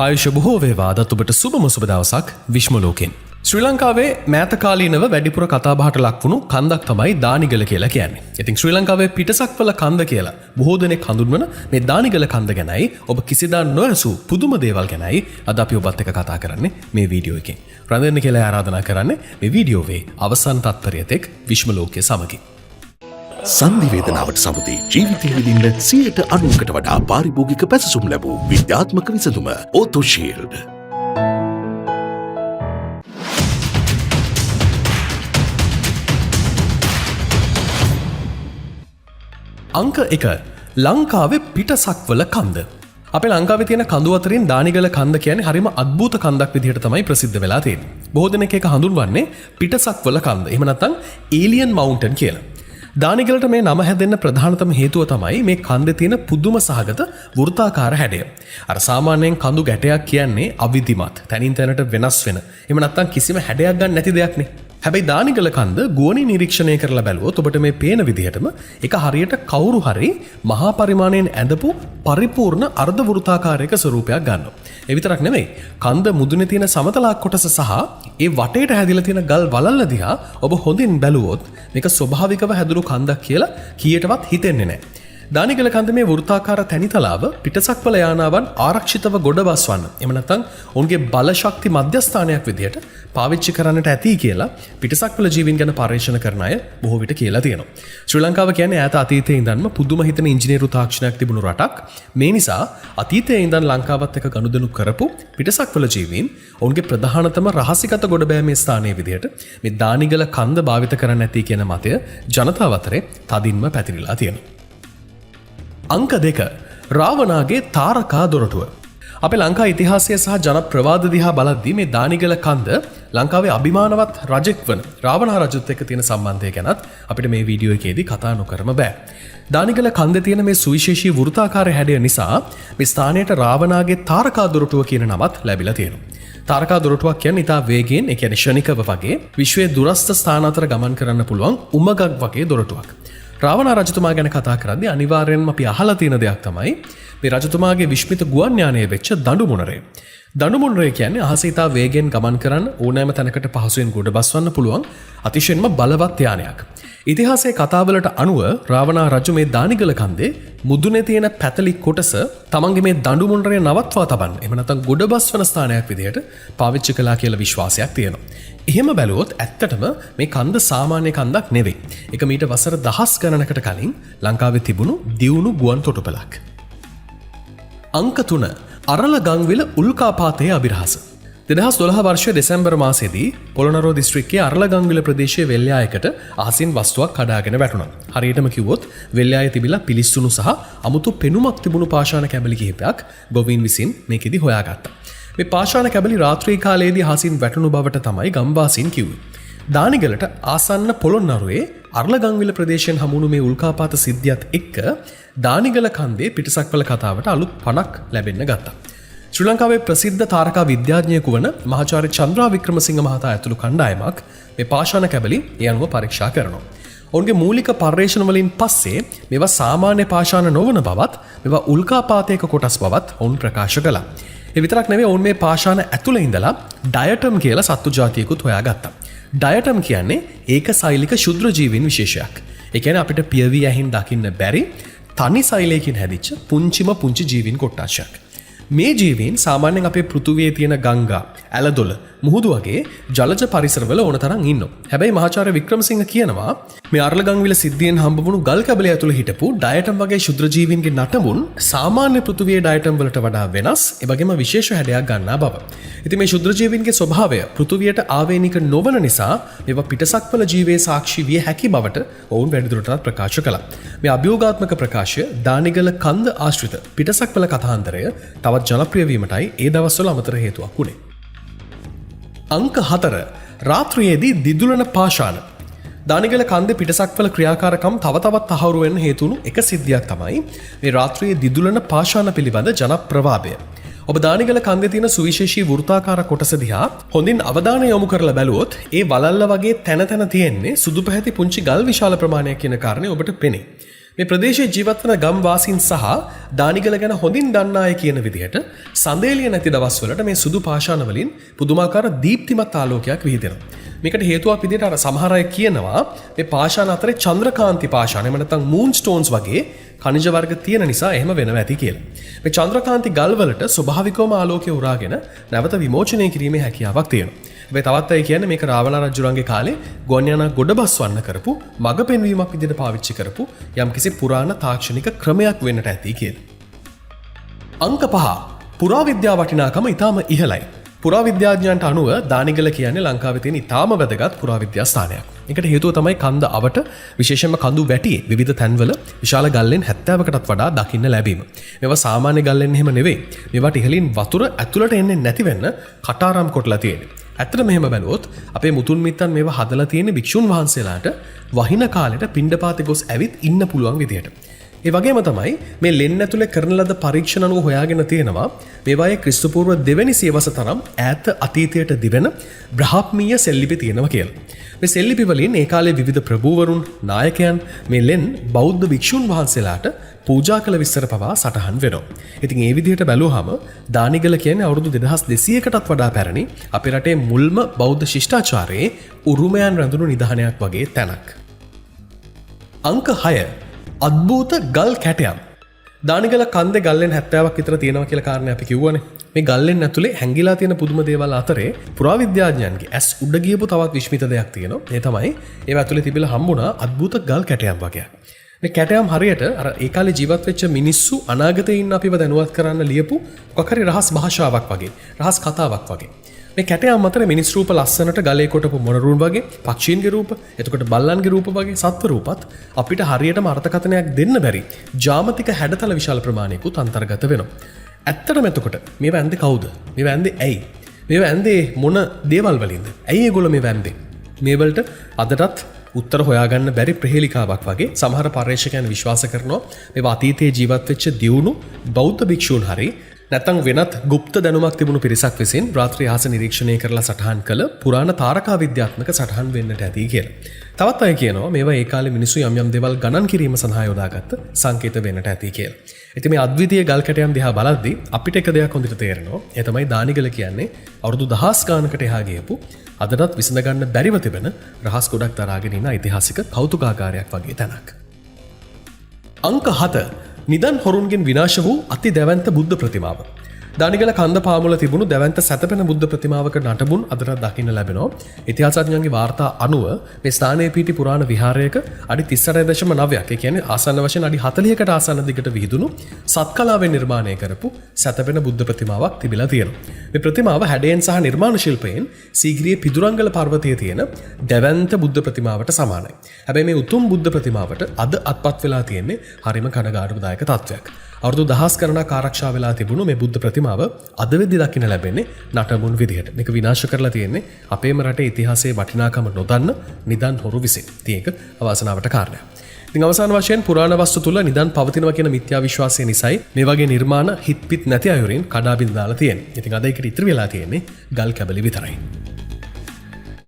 ආයුෂ බොහෝ වේවා අදත් ඔබට සුබම සුබ දවසක් විශ්ම ලෝකෙන්. ශ්‍රී ලංකාවේ මෑත කාලීනව වැඩිපුර කතාබහට ලක්වුණු කන්දක් තමයි දානිගල කියලා කියන්නේ. ඉතින් ශ්‍රී ලංකාවේ පිටසක්වල කන්ද කියලා බොහෝ දෙනෙක් හඳුන්වන මේ දානිගල කන්ද ගැනයි ඔබ කිසිදා නොඇසූ පුදුම දේවල් ගැනයි අද අපි ඔබත් එක්ක කතා කරන්නේ මේ වීඩියෝ එකෙන්. රැඳෙන්න කියලා ආරාධනා කරන්නේ මේ වීඩියෝවේ අවසන් තත්පරය තෙක් විශ්ම ලෝකයේ සමගින්. සංනිවේදනාවට සමුදී ජීවිතය විඳින්න 90%කට වඩා පාරිභෝගික පැසසුම් ලැබූ විද්‍යාත්මක විසඳුම OthoShield. අංක 1 ලංකාවේ පිටසක්වල කන්ද. අපේ ලංකාවේ තියෙන කඳු අතරින් දානිගල කන්ද කියන්නේ හරිම අద్භූත කන්දක් විදිහට තමයි ප්‍රසිද්ධ වෙලා තියෙන්නේ. බොහෝ දෙනෙක් ඒක හඳුන්වන්නේ පිටසක්වල කන්ද. එහෙම නැත්නම් ඒලියන් මවුන්ටන් කියලා. දානිගලට මේ නම හැදෙන්න ප්‍රධානතම හේතුව තමයි මේ කන්දේ තියෙන පුදුම සහගත වෘත්තාකාර හැඩය. අර සාමාන්‍යයෙන් කඳු ගැටයක් කියන්නේ අවිධිමත්, තනින් තැනට වෙනස් වෙන. එහෙම නැත්නම් කිසිම හැඩයක් ගන්න නැති දෙයක්නේ. හැබැයි දානිගල කන්ද ගුවනින් නිරීක්ෂණය කරලා බැලුවොත් ඔබට මේ පේන විදිහටම ඒක හරියට කවුරු හරි මහා පරිමාණයෙන් ඇඳපු පරිපූර්ණ අර්ධ වෘත්තාකාරයක ස්වරූපයක් ගන්නවා. ඒ විතරක් නෙමෙයි, කන්ද මුදුනේ තියෙන සමතල කොටස සහ ඒ වටේට හැදිලා තියෙන ගල් වලල්ල දිහා ඔබ හොඳින් බැලුවොත් මේක ස්වභාවිකව හැදුණු කන්දක් කියලා කීයටවත් හිතෙන්නේ නැහැ. දානිගල කන්ද මේ වෘත්තාකාර තැනිතලාව පිටසක්වල යානාවන් ආරක්ෂිතව ගොඩ බස්වන්න, එහෙම නැත්නම් ඔවුන්ගේ බල ශක්ති මධ්‍යස්ථානයක් විදිහට පාවිච්චි කරන්නට ඇති කියලා පිටසක්වල ජීවීන් ගැන පර්යේෂණ කරන අය බොහෝ විට කියලා තියෙනවා. ශ්‍රී ලංකාව කියන්නේ ඈත අතීතයේ ඉඳන්ම පුදුම හිතන ඉංජිනේරු තාක්ෂණයක් තිබුණු රටක්. මේ නිසා අතීතයේ ඉඳන් ලංකාවත් එක්ක ගනුදෙනු කරපු පිටසක්වල ජීවීන් ඔවුන්ගේ ප්‍රධානතම රහසිගත ගොඩබෑමේ ස්ථානයේ විදිහට මේ දානිගල කන්ද භාවිත කරන්න ඇති කියන මතය ජනතාව අතරේ තදින්ම පැතිරිලා තියෙනවා. අංක 2 රාවණාගේ තාරකා දොරටුව. අපේ ලංකා ඉතිහාසය සහ ජන ප්‍රවාද දිහා බලද්දී මේ දානිගල කන්ද ලංකාවේ අභිමානවත් රජෙක් වන රාවණා රජුත් එක්ක තියෙන සම්බන්ධය ගැනත් අපිට මේ වීඩියෝ එකේදී කතා නොකරම බෑ. දානිගල කන්දේ තියෙන මේ සුවිශේෂී වෘත්තාකාර හැඩය නිසා මේ ස්ථානයට රාවණාගේ තාරකා දොරටුව කියන නමත් ලැබිලා තියෙනවා. තාරකා දොරටුවක් කියන්නේ ඉතා වේගයෙන්, ඒ කියන්නේ ක්ෂණිකව වගේ විශ්වයේ දුරස්ථ ස්ථාන අතර ගමන් කරන්න පුළුවන් උමගක් වගේ දොරටුවක්. රාවණා රජතුමා ගැන කතා කරද්දී අනිවාර්යෙන්ම අපි අහලා තියෙන දෙයක් තමයි මේ රජතුමාගේ විශ්මිත ගුවන් යානයේ වෙච්ච දඬු මොනරය. දඬු මොනරය කියන්නේ අහසේ ඉතා වේගෙන් ගමන් කරන්න ඕනෑම තැනකට පහසුවෙන් ගොඩ බස්වන්න පුළුවන් අතිශයින්ම බලවත් යානයක්. ඉතිහාසයේ කතාවලට අනුව රාවණා රජු මේ දානිගල කන්දේ මුදුනේ තියෙන පැතලි කොටස තමන්ගේ මේ දඬු මොනරය නවත්වා තබන්න, එහෙම නැත්නම් ගොඩ බස්වන ස්ථානයක් විදිහට පාවිච්චි කළා කියලා විශ්වාසයක් තියෙනවා. එහෙම බැලුවොත් ඇත්තටම මේ කන්ද සාමාන්‍ය කන්දක් නෙවෙයි. ඒක මීට වසර දහස් ගණනකට කලින් ලංකාවේ තිබුණු දියුණු ගුවන් තොටුපළක්. අංක 3 අරලගංවිල උල්කාපාතයේ අභිරහස. 2012 වර්ෂයේ දෙසැම්බර් මාසයේදී පොළොන්නරුව දිස්ත්‍රික්කයේ අරලගංවිල ප්‍රදේශයේ වෙල්යායකට අහසින් වස්තුවක් කඩාගෙන වැටුණා. හරියටම කිව්වොත් වෙල්යායේ තිබිලා පිලිස්සුණු සහ අමුතු පෙනුමක් තිබුණු පාෂාණ කැබලි කිහිපයක් ගොවීන් විසින් මේකෙදි හොයාගත්තා. මේ පාෂාණ කැබලි රාත්‍රී කාලයේදී අහසින් වැටුණු බවට තමයි ගම්වාසීන් කිව්වේ. දානිගලට ආසන්න පොළොන්නරුවේ අරලගංවිල ප්‍රදේශයෙන් හමුණු මේ උල්කාපාත සිද්ධියත් එක්ක දානිගල කන්දේ පිටසක්වල කතාවට අලුත් පණක් ලැබෙන්න ගත්තා. ශ්‍රී ලංකාවේ ප්‍රසිද්ධ තාරකා විද්‍යාඥයෙකු වන මහාචාර්ය චන්ද්‍රා වික්‍රමසිංහ මහතා ඇතුළු කණ්ඩායමක් මේ පාෂාණ කැබලි ඒ අනුව පරීක්ෂා කරනවා. ඔවුන්ගේ මූලික පර්යේෂණ වලින් පස්සේ මේවා සාමාන්‍ය පාෂාණ නොවන බවත්, මේවා උල්කාපාතයක කොටස් බවත් ඔවුන් ප්‍රකාශ කළා. ඒ විතරක් නෙවෙයි, ඔවුන් මේ පාෂාණ ඇතුළේ ඉඳලා ඩයටම් කියලා සත්තු ජාතියකුත් හොයාගත්තා. ඩයටම් කියන්නේ ඒක සෛලික ශුද්‍ර ජීවීන් විශේෂයක්. ඒ කියන්නේ අපිට පියවි ඇහින් දකින්න බැරි තනි සෛලයකින් හැදිච්ච පුංචි ජීවීන් කොට්ටාශයක්. මේ ජීවීන් සාමාන්‍යයෙන් අපේ පෘථුවියේ තියෙන ගංගා, ඇලදොල, මුහුදු වගේ ජලජ පරිසරවල ඕන තරම් ඉන්නවා. හැබැයි මහාචාර්ය වික්‍රමසිංහ කියනවා මේ අරලගංවිල සිද්ධියෙන් හම්බවුණු ගල් කැබලි ඇතුළේ හිටපු ඩයටම් වගේ ශුද්‍ර ජීවීන්ගේ නටඹුන් සාමාන්‍ය පෘථුවියේ ඩයටම් වලට වඩා වෙනස්, ඒ වගේම විශේෂ හැඩයක් ගන්නා බව. ඉතින් මේ ශුද්‍ර ජීවීන්ගේ ස්වභාවය පෘථුවියට ආවේනික නොවන නිසා මේවා පිටසක්වල ජීවයේ සාක්ෂි විය හැකි බවට ඔවුන් වැඩිදුරටත් ප්‍රකාශ කළා. මේ අභියෝගාත්මක ප්‍රකාශය දානිගල කන්ද ආශ්‍රිත පිටසක්වල කතාන්තරය තවත් ජනප්‍රිය වීමටයි ඒ දවස්වල අමතර හේතුවක් වුණේ. අංක 4 රාත්‍රියේදී දිදුලන පාෂාණ. දානිගල කන්දේ පිටසක්වල ක්‍රියාකාරකම් තව තවත් තහවුරු වෙන්න හේතු වුණු එක සිද්ධියක් තමයි මේ රාත්‍රියේ දිදුලන පාෂාණ පිළිබඳ ජනප්‍රවාදය. ඔබ දානිගල කන්දේ තියෙන සුවිශේෂී වෘත්තාකාර කොටස දිහා හොඳින් අවධානය යොමු කරලා බැලුවොත් ඒ වලල්ල වගේ තැන තැන තියෙන්නේ සුදු පැහැති පුංචි ගල් විශාල ප්‍රමාණයක් කියන කාරණේ ඔබට පෙනේ. මේ ප්‍රදේශයේ ජීවත් වන ගම් වාසීන් සහ දානිගල ගැන හොඳින් දන්නා අය කියන විදිහට සඳේලිය නැති දවස්වලට මේ සුදු පාෂාණ වලින් පුදුමාකාර දීප්තිමත් ආලෝකයක් විහිදෙනවා. මේකට හේතුවක් විදිහට අර සමහර අය කියනවා මේ පාෂාණ අතරේ චන්ද්‍රකාන්ති පාෂාණ එහෙම නැත්නම් මූන් ස්ටෝන්ස් වගේ ඛනිජ වර්ග තියෙන නිසා එහෙම වෙනවා ඇති කියලා. මේ චන්ද්‍රකාන්ති ගල් වලට ස්වභාවිකවම ආලෝකය උරාගෙන නැවත විමෝචනය කිරීමේ හැකියාවක් තියෙනවා. හැබැයි තවත් අය කියන්නේ මේක රාවණ රජුරන්ගේ කාලේ ගොන්යානා ගොඩබස්වන්න කරපු මග පෙන්වීමක් විදිහට පාවිච්චි කරපු යම්කිසි පුරාණ තාක්ෂණික ක්‍රමයක් වෙන්නට ඇති කියලා. අංක 5 පුරාවිද්‍යා වටිනාකම ඊටම ඉහළයි. පුරාවිද්‍යාඥයන්ට අනුව දානිගල කියන්නේ ලංකාවේ තියෙන ඊටම වැදගත් පුරාවිද්‍යා ස්ථානයක්. ඒකට හේතුව තමයි කන්ද අවට විශේෂයෙන්ම කඳු වැටියේ විවිධ තැන්වල විශාල ගල්ලෙන් 70කටත් වඩා දකින්න ලැබීම. මේවා සාමාන්‍ය ගල්ලෙන් එහෙම නෙවෙයි. මේවට ඉහළින් වතුර ඇතුළට එන්නේ නැති වෙන්න කටාරම් කොටලා තියෙන්නේ. ඇත්තට මෙහෙම බැලුවොත් අපේ මුතුන් මිත්තන් මේවා හදලා තියෙන භික්ෂුන් වහන්සේලාට වහින කාලෙට පිණ්ඩපාතේ ගොස් ඇවිත් ඉන්න පුළුවන් විදියට. ඒ වගේම තමයි මේ ලෙන් ඇතුලේ කරන ලද පරීක්ෂණ අනුව හොයාගෙන තියෙනවා මේවායේ ක්‍රිස්තු පූර්ව දෙවැනි සියවස තරම් ඈත අතීතයට දිවෙන බ්‍රහ්මීය සෙල්ලිපි තියෙනවා කියලා. මේ සෙල්ලිපි වලින් ඒ කාලේ විවිධ ප්‍රභූවරුන් නායකයන් මේ ලෙන් බෞද්ධ භික්ෂුන් වහන්සේලාට පූජා කළ විස්තර පවා සටහන් වෙනවා. ඉතින් ඒ විදිහට බැලුවහම දානිගල කියන්නේ අවුරුදු 2200කටත් වඩා පැරණි අපේ රටේ මුල්ම බෞද්ධ ශිෂ්ටාචාරයේ උරුමයන් රැඳුණු නිධානයක් වගේ තැනක්. අංක 6 අද්භූත ගල් කැටයම්. දානිගල කන්දේ ගල්ලෙන් 70ක් විතර තියෙනවා කියලා කාරණේ අපි කිව්වනේ. මේ ගල්ලෙන් ඇතුලේ හැංගිලා තියෙන පුදුම දේවල් අතරේ පුරාවිද්‍යාඥයන්ගේ ඇස් උඩ ගියපු තවත් විශ්මිත දෙයක් තියෙනවා. ඒ තමයි ඒව ඇතුලේ තිබිලා හම්බුණා අද්භූත ගල් කැටයම් වගේ. මේ කැටයම් හරියට අර ඒ කාලේ ජීවත් වෙච්ච මිනිස්සු අනාගතේ ඉන්න අපිව දැනුවත් කරන්න ලියපු මොකක් හරි රහස් භාෂාවක් වගේ, රහස් කතාවක් වගේ. මේ කැටයම් අතර මිනිස් රූප ලස්සනට ගලේ කොටපු මොනරුන් වගේ, පක්ෂීන්ගේ රූප, එතකොට බල්ලන්ගේ රූප වගේ සත්ව රූපත් අපිට හරියටම අර්ථකථනයක් දෙන්න බැරි ජාමතික හැඩතල විශාල ප්‍රමාණයකුත් අන්තර්ගත වෙනවා. ඇත්තටම එතකොට මේවා ඇන්දේ කවුද? මේවා ඇන්දේ ඇයි? මේවා ඇන්දේ මොන දේවල් වලින්ද? ඇයි ඒගොල්ලෝ මේවා ඇන්දේ? මේ වලට අදටත් උත්තර හොයාගන්න බැරි ප්‍රහේලිකාවක් වගේ සමහර පර්යේෂකයන් විශ්වාස කරනවා මේවා අතීතයේ ජීවත් වෙච්ච දියුණු බෞද්ධ භික්ෂූන් හරි නැත්නම් වෙනත් গুপ্ত දැනුමක් තිබුණු පිරිසක් විසින් රාත්‍රී ආස නිරීක්ෂණය කරලා සටහන් කළ පුරාණ තාරකා විද්‍යාත්මක සටහන් වෙන්නට ඇති කියලා. තවත් අය කියනවා මේවා ඒ කාලේ මිනිස්සු යම් යම් දේවල් ගණන් කිරීම සඳහා යොදාගත්ත සංකේත වෙන්නට ඇති කියලා. ඉතින් මේ අද්විතීය ගල් කැටයම් දිහා බලද්දී අපිට එක දෙයක් හොඳට තේරෙනවා. ඒ තමයි දානිගල කියන්නේ අවුරුදු 1000 ගානකට එහා ගියපු අදටත් විසඳ ගන්න බැරිව තිබෙන රහස් ගොඩක් දරාගෙන ඉන්න ඓතිහාසික කෞතුකාගාරයක් වගේ තැනක්. අංක 7 නිදන් හොරුන්ගෙන් විනාශ වූ අති දැවැන්ත බුද්ධ ප්‍රතිමාව. දානිගල කන්ද පාමුල තිබුණු දැවැන්ත සැතපෙන බුද්ධ ප්‍රතිමාවක නටබුන් අදටත් දකින්න ලැබෙනවා. ඉතිහාසඥයන්ගේ වාර්තා අනුව මේ ස්ථානයේ පිහිටි පුරාණ විහාරයක අඩි 38.9ක්, ඒ කියන්නේ ආසන්න වශයෙන් අඩි 40කට ආසන්න දිගට විහිදුණු සත්කලාවෙන් නිර්මාණය කරපු සැතපෙන බුද්ධ ප්‍රතිමාවක් තිබිලා තියෙනවා. මේ ප්‍රතිමාව හැඩයෙන් සහ නිර්මාණ ශිල්පයෙන් සීගිරියේ පිදුරංගල පර්වතයේ තියෙන දැවැන්ත බුද්ධ ප්‍රතිමාවට සමානයි. හැබැයි මේ උතුම් බුද්ධ ප්‍රතිමාවට අද අත්පත් වෙලා තියෙන්නේ හරිම කනගාටුදායක තත්ත්වයක්. අවුරුදු 10 ගණනක් ආරක්ෂා වෙලා තිබුණු මේ බුද්ධ ප්‍රතිමාව අද වෙද්දි දකින්න ලැබෙන්නේ නටමුන් විදිහට. මේක විනාශ කරලා තියෙන්නේ අපේම රටේ ඉතිහාසයේ වටිනාකම නොදන්න නිදන් හොරු විසින්. ඉතින් ඒක අවාසනාවට කාරණයක්. ඉතින් අවසාන වශයෙන් පුරාණ වස්තු තුල නිදන් පවතිනවා කියන මිත්‍යා විශ්වාසය නිසායි මේ වගේ නිර්මාණ හිට්පිට නැති අයුරින් කඩා බිඳ දාලා තියෙන්නේ. ඉතින් අද ඒකට ඉතිරි වෙලා තියෙන්නේ ගල් කැබලි විතරයි.